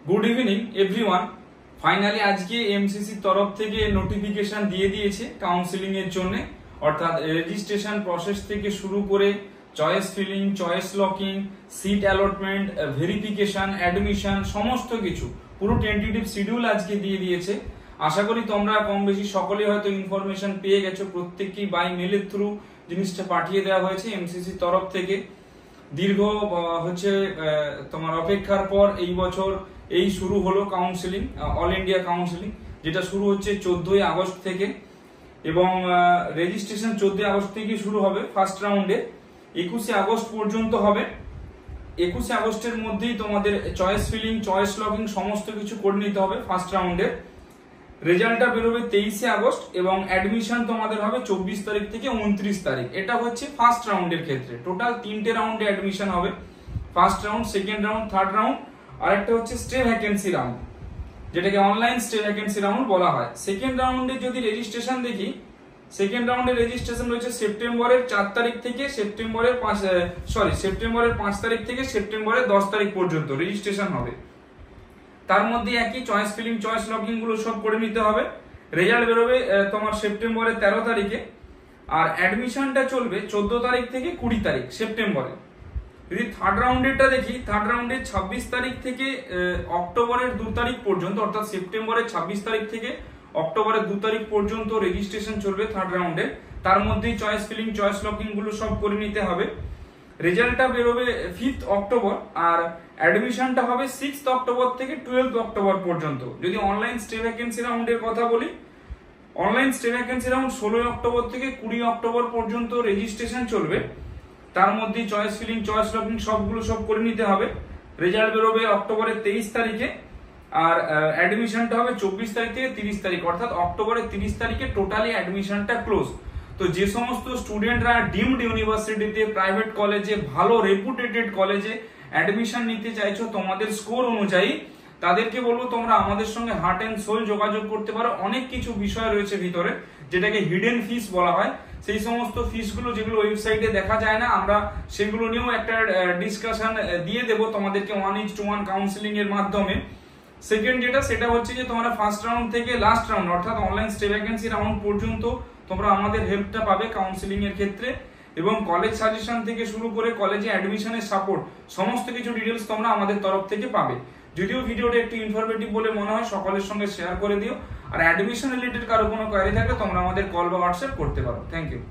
Good evening everyone. Finally আজকে MCC তরফ থেকে নোটিফিকেশন দিয়ে দিয়েছে কাউন্সিলিং এর জন্য, অর্থাৎ রেজিস্ট্রেশন প্রসেস থেকে শুরু করে choice filling, choice locking, seat allotment, verification, admission, সমস্ত কিছু পুরো টেন্টেটিভ শিডিউল আজকে দিয়ে দিয়েছে। আশা করি তোমরা কম বেশি সকলেই হয়তো ইনফরমেশন পেয়ে গেছো। প্রত্যেককেই বাই মেলের থ্রু জিনিসটা পাঠিয়ে দেওয়া হয়েছে এমসিসি তরফ থেকে। দীর্ঘ তোমার অপেক্ষার পর এই বছর এই শুরু হলো কাউন্সিলিং, অল ইন্ডিয়া কাউন্সিলিং, যেটা শুরু হচ্ছে 14ই আগস্ট থেকে এবং রেজিস্ট্রেশন 14ই আগস্ট থেকে শুরু হবে ফার্স্ট রাউন্ডে, 21শে আগস্ট পর্যন্ত হবে। 21শে আগস্টের মধ্যেই তোমাদের চয়েস ফিলিং, চয়েস লকিং সমস্ত কিছু করে নিতে হবে ফার্স্ট রাউন্ডে। রেজাল্টটা বেরোবে 23শে আগস্ট এবং অ্যাডমিশন তোমাদের হবে 24 তারিখ থেকে 29 তারিখ। এটা হচ্ছে ফার্স্ট রাউন্ডের ক্ষেত্রে। টোটাল 3টে রাউন্ডে অ্যাডমিশন হবে, first round, second round, third round, আর একটা হচ্ছে স্টে ভ্যাকেন্সি রাউন্ড, যেটাকে অনলাইন স্টে ভ্যাকেন্সি রাউন্ড বলা হয়। সেকেন্ড রাউন্ডে যদি রেজিস্ট্রেশন দেখি, সেকেন্ড রাউন্ডে রেজিস্ট্রেশন রয়েছে সেপ্টেম্বরের 4 তারিখ থেকে সেপ্টেম্বরের 5 তারিখ থেকে সেপ্টেম্বরের 10 তারিখ পর্যন্ত রেজিস্ট্রেশন হবে। তার মধ্যে একই চয়েস ফিলিং, চয়েস লকিং গুলো সব করে নিতে হবে। রেজাল্ট বেরোবে তোমার সেপ্টেম্বরের 13 তারিখে, আর অ্যাডমিশনটা চলবে 14 তারিখ থেকে 20 তারিখ সেপ্টেম্বরে। যদি থার্ড রাউন্ডেরটা দেখি, থার্ড রাউন্ডে 26 তারিখ থেকে অক্টোবরের 2 তারিখ পর্যন্ত, অর্থাৎ সেপ্টেম্বরের 26 তারিখ থেকে অক্টোবরের 2 তারিখ পর্যন্ত রেজিস্ট্রেশন চলবে থার্ড রাউন্ডে। তার মধ্যেই চয়েস ফিলিং, চয়েস লকিং গুলো সব করে নিতে হবে। রেজাল্টটা বেরোবে 5th অক্টোবর, আর অ্যাডমিশনটা হবে 6th অক্টোবর থেকে 12th অক্টোবর পর্যন্ত। যদি অনলাইন স্টে ভ্যাকেন্সি রাউন্ডের কথা বলি, online stray vacancy round 16 October থেকে 20 অক্টোবর পর্যন্ত রেজিস্ট্রেশন চলবে। তার মধ্যে চয়েস ফিলিং, চয়েস লকিং সবগুলো সব করে নিতে হবে। রেজাল্ট বেরোবে অক্টোবরের 23 তারিখে, আর অ্যাডমিশনটা হবে 24 তারিখ থেকে 30 তারিখ, অর্থাৎ অক্টোবরের 30 তারিখে টোটালি অ্যাডমিশনটা ক্লোজ। তো যে সমস্ত স্টুডেন্টরা ডিমড ইউনিভার্সিটিতে, প্রাইভেট কলেজে, ভালো রেপুটেটেড কলেজে অ্যাডমিশন নিতে চাইছো তোমাদের স্কোর অনুযায়ী, তাদেরকে বলবো তোমরা আমাদের সঙ্গে হার্ট এন্ড সোল যোগাযোগ করতে পারো। অনেক কিছু বিষয় রয়েছে ভিতরে, যেটাকে হিডেন ফিস বলা হয়। সেই সমস্ত ফিস গুলো যেগুলো ওয়েবসাইটে দেখা যায় না, আমরা সেগুলো নিয়েও একটা ডিসকাশন দিয়ে দেবো তোমাদেরকে 1:1 কাউন্সিলিং এর মাধ্যমে। সেকেন্ড সেটা হচ্ছে যে তোমরা ফার্স্ট রাউন্ড থেকে লাস্ট রাউন্ড, অর্থাৎ অনলাইন স্টে ভ্যাকেন্সি রাউন্ড পর্যন্ত তোমরা আমাদের হেল্পটা পাবে কাউন্সিলিং এর ক্ষেত্রে, এবং কলেজ সাজেশন থেকে শুরু করে কলেজে অ্যাডমিশনের সাপোর্ট সমস্ত কিছু ডিটেলস তোমরা আমাদের তরফ থেকে পাবে। যদিও ভিডিওটা একটু ইনফরমেটিভ বলে মনে হয়, সকলের সঙ্গে শেয়ার করে দিও। আর অ্যাডমিশন রিলেটেড কারো কোনো কোয়ারি থাকলে তোমরা আমাদের কল বা হোয়াটসঅ্যাপ করতে পারো। Thank you.